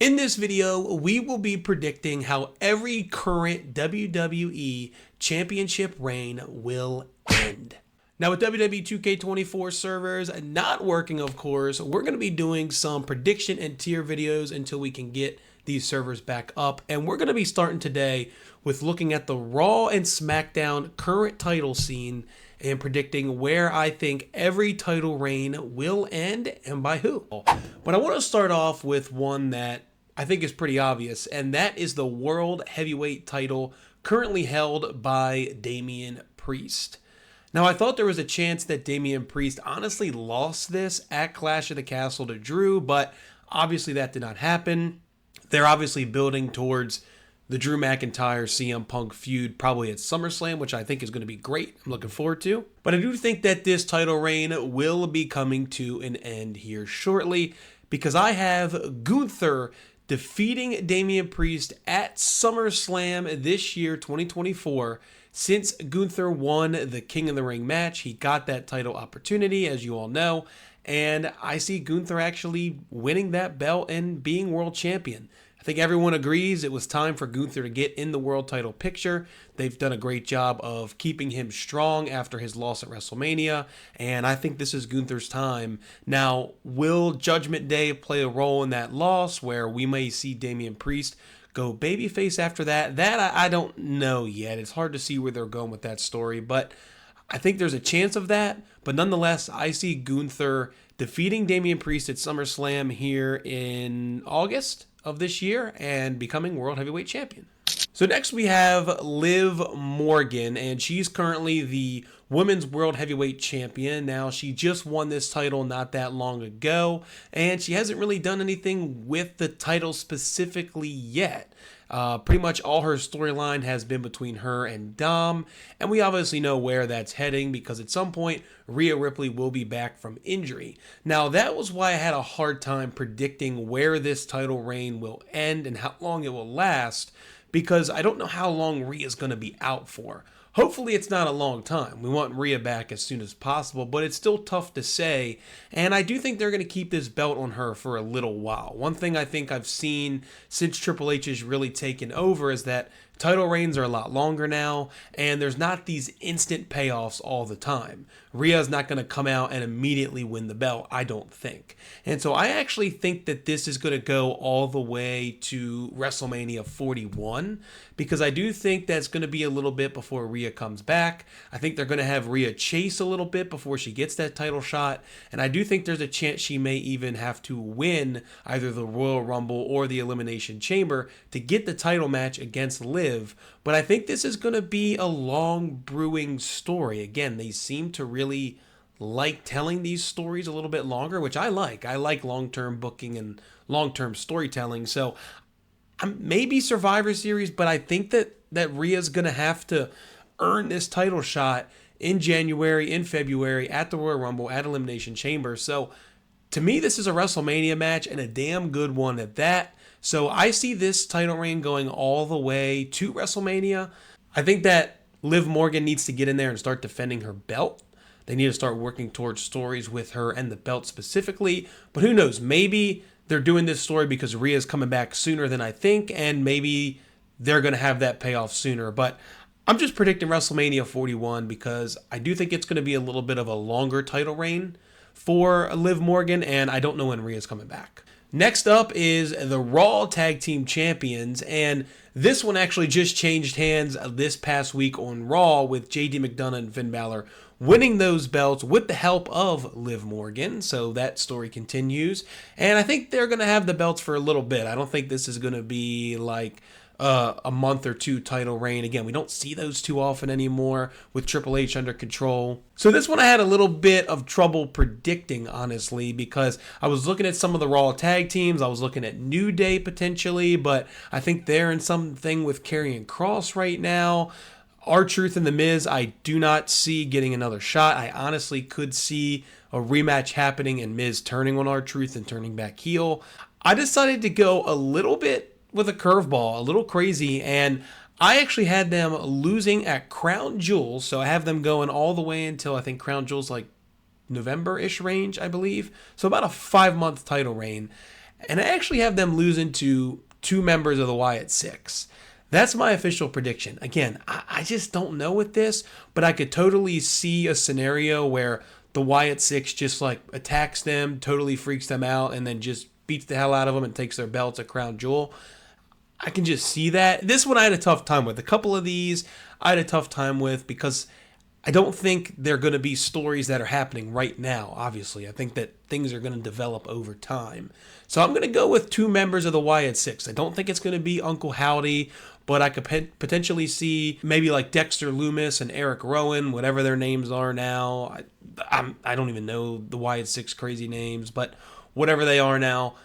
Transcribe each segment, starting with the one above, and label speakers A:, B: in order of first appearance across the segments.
A: In this video, we will be predicting how every current WWE Championship reign will end. Now, with WWE 2K24 servers not working, of course, we're going to be doing some prediction and tier videos until we can get these servers back up. And we're going to be starting today with looking at the Raw and SmackDown current title scene and predicting where I think every title reign will end and by who. But I want to start off with one that I think is pretty obvious, and that is the World Heavyweight title currently held by Damian Priest. Now, I thought there was a chance that Damian Priest honestly lost this at Clash of the Castle to Drew, but obviously that did not happen. They're obviously building towards the Drew McIntyre CM Punk feud probably at SummerSlam, which I think is going to be great. I'm looking forward to. But I do think that this title reign will be coming to an end here shortly, because I have Gunther defeating Damian Priest at SummerSlam this year, 2024. Since Gunther won the King of the Ring match, he got that title opportunity, as you all know, and I see Gunther actually winning that belt and being world champion. I think everyone agrees it was time for Gunther to get in the world title picture. They've done a great job of keeping him strong after his loss at WrestleMania, and I think this is Gunther's time. Now, will Judgment Day play a role in that loss where we may see Damian Priest go babyface after that? That I don't know yet. It's hard to see where they're going with that story, but I think there's a chance of that. But nonetheless, I see Gunther defeating Damian Priest at SummerSlam here in August of this year and becoming World Heavyweight Champion. So next we have Liv Morgan, and she's currently the Women's World Heavyweight Champion. Now, she just won this title not that long ago, and she hasn't really done anything with the title specifically yet. Pretty much all her storyline has been between her and Dom, and we obviously know where that's heading because at some point Rhea Ripley will be back from injury. Now, that was why I had a hard time predicting where this title reign will end and how long it will last, because I don't know how long Rhea's going to be out for. Hopefully it's not a long time. We want Rhea back as soon as possible, but it's still tough to say, and I do think they're going to keep this belt on her for a little while. One thing I think I've seen since Triple H has really taken over is that title reigns are a lot longer now, and there's not these instant payoffs all the time. Rhea's not going to come out and immediately win the belt, I don't think. And so I actually think that this is going to go all the way to WrestleMania 41, because I do think that's going to be a little bit before Rhea comes back. I think they're going to have Rhea chase a little bit before she gets that title shot, and I do think there's a chance she may even have to win either the Royal Rumble or the Elimination Chamber to get the title match against Liv. But I think this is going to be a long brewing story. Again, they seem to really like telling these stories a little bit longer, which I like. I like long-term booking and long-term storytelling. So maybe Survivor Series, but I think that Rhea's going to have to earn this title shot in January, in February, at the Royal Rumble, at Elimination Chamber. So to me, this is a WrestleMania match, and a damn good one at that. So I see this title reign going all the way to WrestleMania. I think that Liv Morgan needs to get in there and start defending her belt. They need to start working towards stories with her and the belt specifically. But who knows? Maybe they're doing this story because Rhea's coming back sooner than I think, and maybe they're going to have that payoff sooner. But I'm just predicting WrestleMania 41 because I do think it's going to be a little bit of a longer title reign for Liv Morgan, and I don't know when Rhea's coming back. Next up is the Raw Tag Team Champions, and this one actually just changed hands this past week on Raw with JD McDonough and Finn Balor winning those belts with the help of Liv Morgan. So that story continues, and I think they're going to have the belts for a little bit. I don't think this is going to be like a month or two title reign. Again, we don't see those too often anymore with Triple H under control. So this one I had a little bit of trouble predicting, honestly, because I was looking at some of the Raw tag teams. I was looking at New Day potentially, but I think they're in something with Karrion Kross right now. R-Truth and The Miz, I do not see getting another shot. I honestly could see a rematch happening and Miz turning on R-Truth and turning back heel. I decided to go a little bit with a curveball, a little crazy, and I actually had them losing at Crown Jewel, so I have them going all the way until I think Crown Jewel's like November-ish range, I believe. So about a 5-month title reign. And I actually have them losing to 2 members of the Wyatt Six. That's my official prediction. Again, I just don't know with this, but I could totally see a scenario where the Wyatt Six just like attacks them, totally freaks them out, and then just beats the hell out of them and takes their belts at Crown Jewel. I can just see that. This one I had a tough time with. A couple of these I had a tough time with because I don't think they're going to be stories that are happening right now, obviously. I think that things are going to develop over time. So I'm going to go with 2 members of the Wyatt Six. I don't think it's going to be Uncle Howdy, but I could potentially see maybe like Dexter Loomis and Eric Rowan, whatever their names are now. I don't even know the Wyatt Six crazy names, but whatever they are now,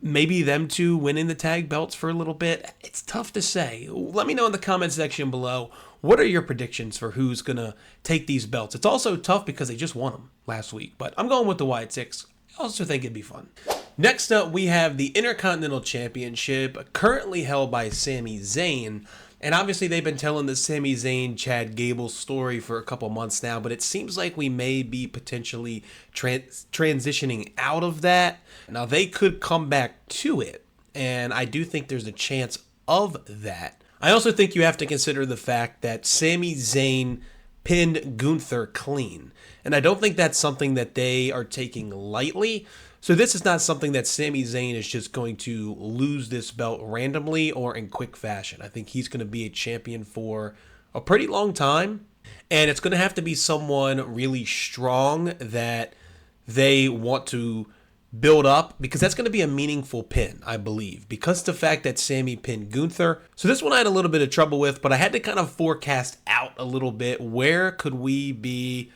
A: maybe them two winning the tag belts for a little bit. It's tough to say. Let me know in the comment section below. What are your predictions for who's going to take these belts? It's also tough because they just won them last week, but I'm going with the Wyatt Six. I also think it'd be fun. Next up, we have the Intercontinental Championship, currently held by Sami Zayn. And obviously, they've been telling the Sami Zayn, Chad Gable story for a couple months now, but it seems like we may be potentially transitioning out of that. Now, they could come back to it, and I do think there's a chance of that. I also think you have to consider the fact that Sami Zayn pinned Gunther clean, and I don't think that's something that they are taking lightly. So this is not something that Sami Zayn is just going to lose this belt randomly or in quick fashion. I think he's going to be a champion for a pretty long time, and it's going to have to be someone really strong that they want to build up, because that's going to be a meaningful pin, I believe, because the fact that Sami pinned Gunther. So this one I had a little bit of trouble with, but I had to kind of forecast out a little bit. Where could we be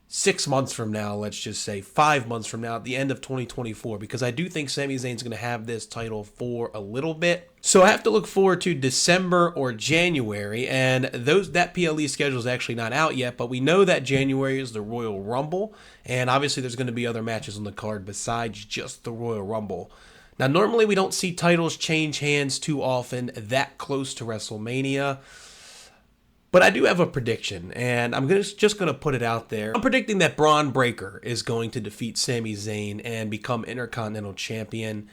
A: 6 months from now, let's just say 5 months from now, at the end of 2024, because I do think Sami Zayn's going to have this title for a little bit. So I have to look forward to December or January, and that PLE schedule is actually not out yet, but we know that January is the Royal Rumble, and obviously there's going to be other matches on the card besides just the Royal Rumble. Now, normally we don't see titles change hands too often that close to WrestleMania, but I do have a prediction, and I'm just going to put it out there. I'm predicting that Braun Breaker is going to defeat Sami Zayn and become Intercontinental Champion.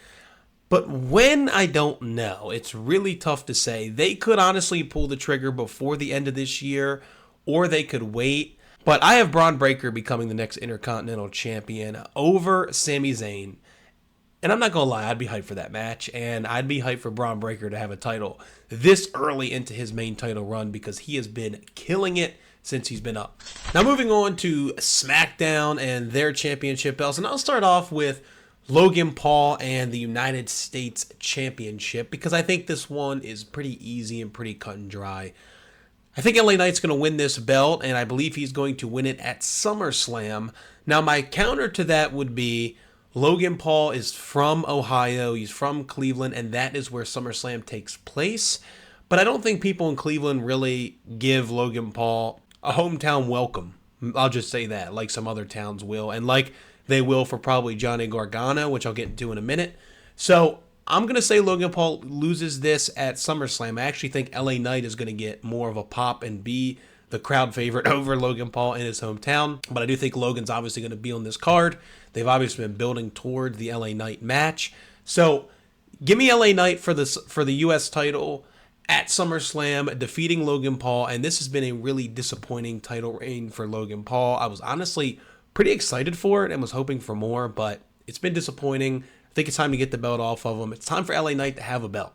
A: But when, I don't know. It's really tough to say. They could honestly pull the trigger before the end of this year, or they could wait. But I have Braun Breaker becoming the next Intercontinental Champion over Sami Zayn. And I'm not going to lie, I'd be hyped for that match, and I'd be hyped for Braun Breaker to have a title this early into his main title run, because he has been killing it since he's been up. Now moving on to SmackDown and their championship belts, and I'll start off with Logan Paul and the United States Championship, because I think this one is pretty easy and pretty cut and dry. I think LA Knight's going to win this belt, and I believe he's going to win it at SummerSlam. Now my counter to that would be Logan Paul is from Ohio, he's from Cleveland, and that is where SummerSlam takes place. But I don't think people in Cleveland really give Logan Paul a hometown welcome. I'll just say that, like some other towns will, and like they will for probably Johnny Gargano, which I'll get into in a minute. So I'm going to say Logan Paul loses this at SummerSlam. I actually think LA Knight is going to get more of a pop and be the crowd favorite over Logan Paul in his hometown. But I do think Logan's obviously going to be on this card. They've obviously been building toward the LA Knight match. So give me LA Knight for the US title at SummerSlam, defeating Logan Paul. And this has been a really disappointing title reign for Logan Paul. I was honestly pretty excited for it and was hoping for more, but it's been disappointing. I think it's time to get the belt off of him. It's time for LA Knight to have a belt.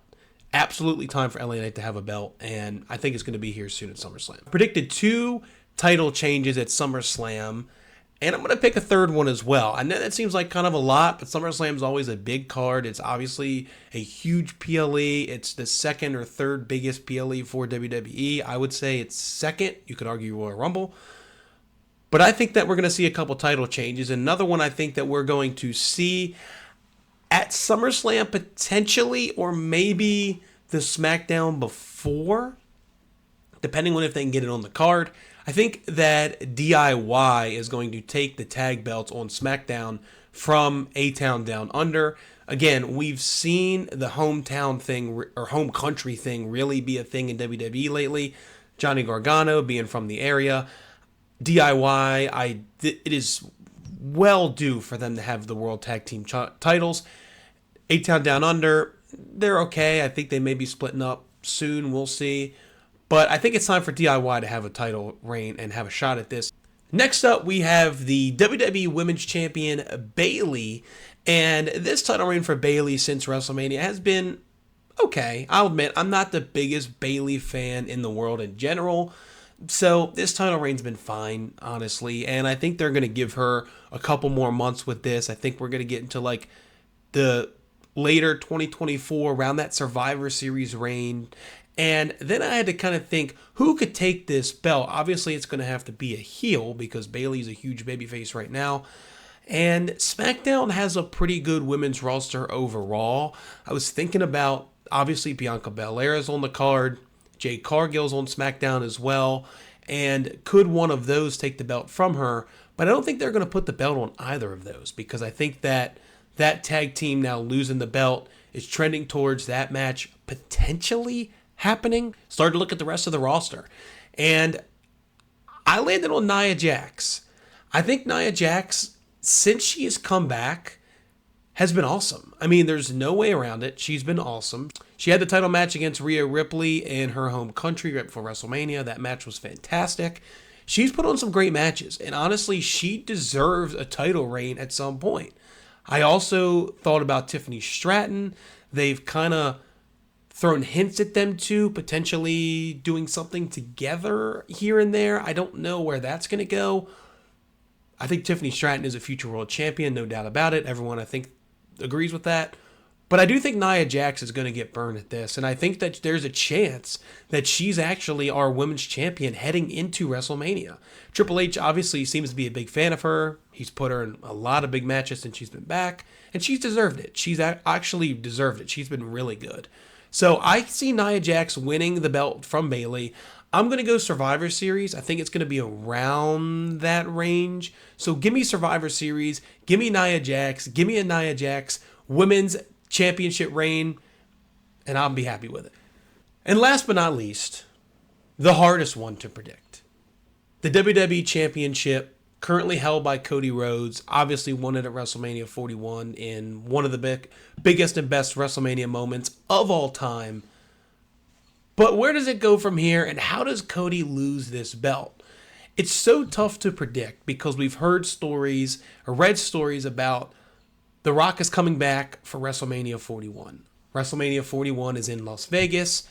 A: Absolutely time for LA Knight to have a belt, and I think it's going to be here soon at SummerSlam. I predicted 2 title changes at SummerSlam, and I'm going to pick a third one as well. I know that seems like kind of a lot, but SummerSlam is always a big card. It's obviously a huge PLE. It's the second or third biggest PLE for WWE. I would say it's second. You could argue Royal Rumble. But I think that we're going to see a couple title changes. Another one I think that we're going to see at SummerSlam potentially, or maybe the SmackDown before, depending on if they can get it on the card. I think that DIY is going to take the tag belts on SmackDown from A-Town Down Under. Again, we've seen the hometown thing or home country thing really be a thing in WWE lately. Johnny Gargano being from the area. DIY, it is well due for them to have the World Tag Team titles. A-Town Down Under, they're okay. I think they may be splitting up soon. We'll see. But I think it's time for DIY to have a title reign and have a shot at this. Next up, we have the WWE Women's Champion, Bayley. And this title reign for Bayley since WrestleMania has been okay. I'll admit, I'm not the biggest Bayley fan in the world in general. So this title reign's been fine, honestly. And I think they're going to give her a couple more months with this. I think we're going to get into like the later 2024, around that Survivor Series reign. And then I had to kind of think, who could take this belt? Obviously, it's going to have to be a heel because Bayley's a huge babyface right now. And SmackDown has a pretty good women's roster overall. I was thinking about, obviously, Bianca Belair is on the card. Jade Cargill's on SmackDown as well. And could one of those take the belt from her? But I don't think they're going to put the belt on either of those because I think that tag team now losing the belt is trending towards that match potentially happening. Started to look at the rest of the roster. And I landed on Nia Jax. I think Nia Jax, since she has come back, has been awesome. I mean, there's no way around it. She's been awesome. She had the title match against Rhea Ripley in her home country right before WrestleMania. That match was fantastic. She's put on some great matches. And honestly, she deserves a title reign at some point. I also thought about Tiffany Stratton. They've kind of thrown hints at them too, potentially doing something together here and there. I don't know where that's going to go. I think Tiffany Stratton is a future world champion, no doubt about it. Everyone, I think, agrees with that. But I do think Nia Jax is going to get burned at this. And I think that there's a chance that she's actually our women's champion heading into WrestleMania. Triple H obviously seems to be a big fan of her. He's put her in a lot of big matches since she's been back. And she's deserved it. She's actually deserved it. She's been really good. So I see Nia Jax winning the belt from Bayley. I'm going to go Survivor Series. I think it's going to be around that range. So give me Survivor Series. Give me Nia Jax. Give me a Nia Jax Women's Championship reign. And I'll be happy with it. And last but not least, the hardest one to predict. The WWE Championship, currently held by Cody Rhodes, obviously won it at WrestleMania 41 in one of the biggest and best WrestleMania moments of all time. But where does it go from here, and how does Cody lose this belt? It's so tough to predict because we've heard stories or read stories about The Rock is coming back for WrestleMania 41. WrestleMania 41 is in Las Vegas.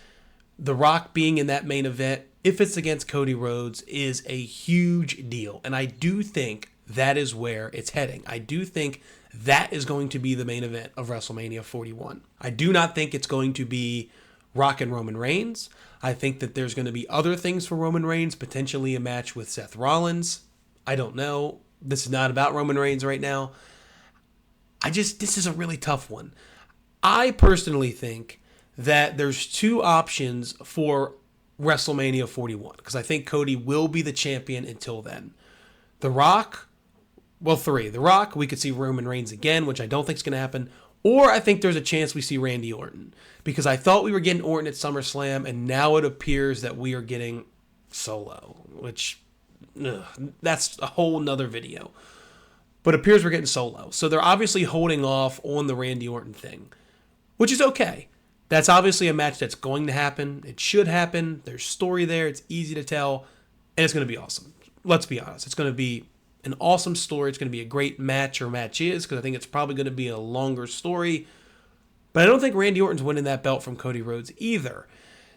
A: The Rock being in that main event, if it's against Cody Rhodes, is a huge deal. And I do think that is where it's heading. I do think that is going to be the main event of WrestleMania 41. I do not think it's going to be Rock and Roman Reigns. I think that there's going to be other things for Roman Reigns, potentially a match with Seth Rollins. I don't know. This is not about Roman Reigns right now. This is a really tough one. I personally think that there's two options for WrestleMania 41 because I think Cody will be the champion until then. The Rock, well, three. The Rock, we could see Roman Reigns again, which I don't think is going to happen. Or I think there's a chance we see Randy Orton because I thought we were getting Orton at SummerSlam and now it appears that we are getting Solo, which that's a whole nother video. But it appears we're getting Solo. So they're obviously holding off on the Randy Orton thing, which is okay. That's obviously a match that's going to happen. It should happen. There's story there. It's easy to tell. And it's going to be awesome. Let's be honest. It's going to be an awesome story. It's going to be a great match or matches because I think it's probably going to be a longer story. But I don't think Randy Orton's winning that belt from Cody Rhodes either.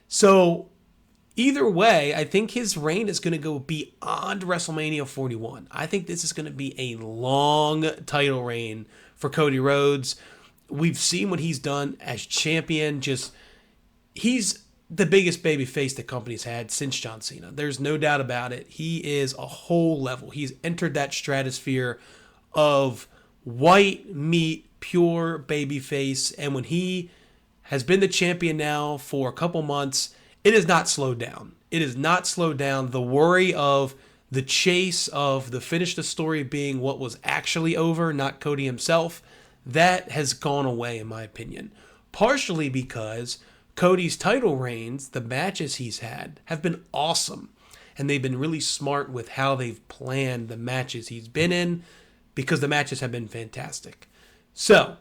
A: So either way, I think his reign is going to go beyond WrestleMania 41. I think this is going to be a long title reign for Cody Rhodes. We've seen what he's done as champion. He's the biggest babyface the company's had since John Cena. There's no doubt about it. He is a whole level. He's entered that stratosphere of white meat, pure babyface. And when he has been the champion now for a couple months, it has not slowed down. It has not slowed down. The worry of the chase of the finish the story being what was actually over, not Cody himself, that has gone away in my opinion. Partially because Cody's title reigns, the matches he's had, have been awesome. And they've been really smart with how they've planned the matches he's been in because the matches have been fantastic. So,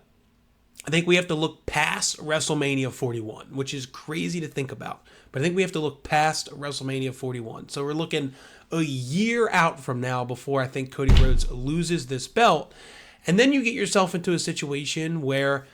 A: I think we have to look past WrestleMania 41, which is crazy to think about. But I think we have to look past WrestleMania 41. So we're looking a year out from now before I think Cody Rhodes loses this belt. And then you get yourself into a situation where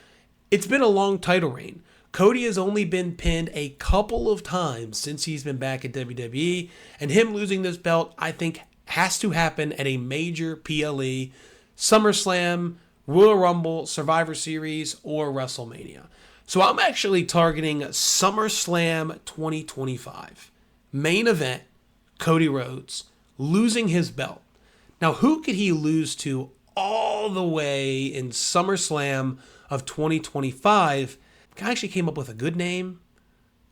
A: it's been a long title reign. Cody has only been pinned a couple of times since he's been back at WWE. And him losing this belt, I think, has to happen at a major PLE, SummerSlam, Royal Rumble, Survivor Series, or WrestleMania. So I'm actually targeting SummerSlam 2025. Main event, Cody Rhodes losing his belt. Now, who could he lose to all the way in SummerSlam of 2025? I actually came up with a good name,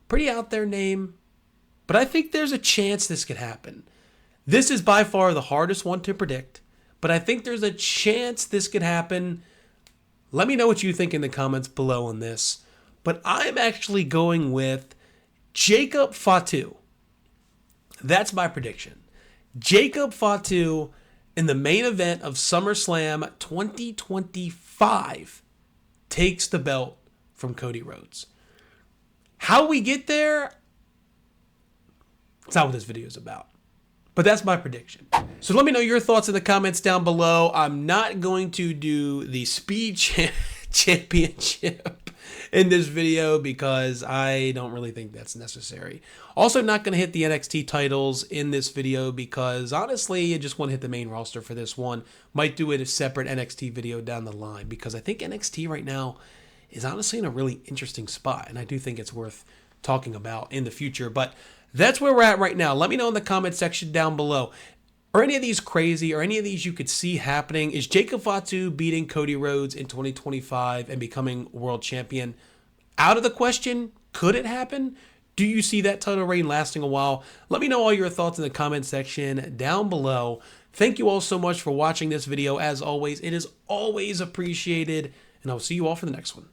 A: pretty out there name, but I think there's a chance this could happen. This is by far the hardest one to predict, but I think there's a chance this could happen. Let me know what you think in the comments below on this. But I'm actually going with Jacob Fatu. That's my prediction. Jacob Fatu in the main event of SummerSlam 2025 takes the belt from Cody Rhodes. How we get there, it's not what this video is about. But that's my prediction. So let me know your thoughts in the comments down below. I'm not going to do the Speed Championship in this video because I don't really think that's necessary. Also not going to hit the NXT titles in this video because honestly, I just want to hit the main roster for this one. Might do it a separate NXT video down the line because I think NXT right now is honestly in a really interesting spot. And I do think it's worth talking about in the future. But that's where we're at right now. Let me know in the comment section down below. Are any of these crazy or any of these you could see happening? Is Jacob Fatu beating Cody Rhodes in 2025 and becoming world champion out of the question? Could it happen? Do you see that title reign lasting a while? Let me know all your thoughts in the comment section down below. Thank you all so much for watching this video. As always, it is always appreciated, and I'll see you all for the next one.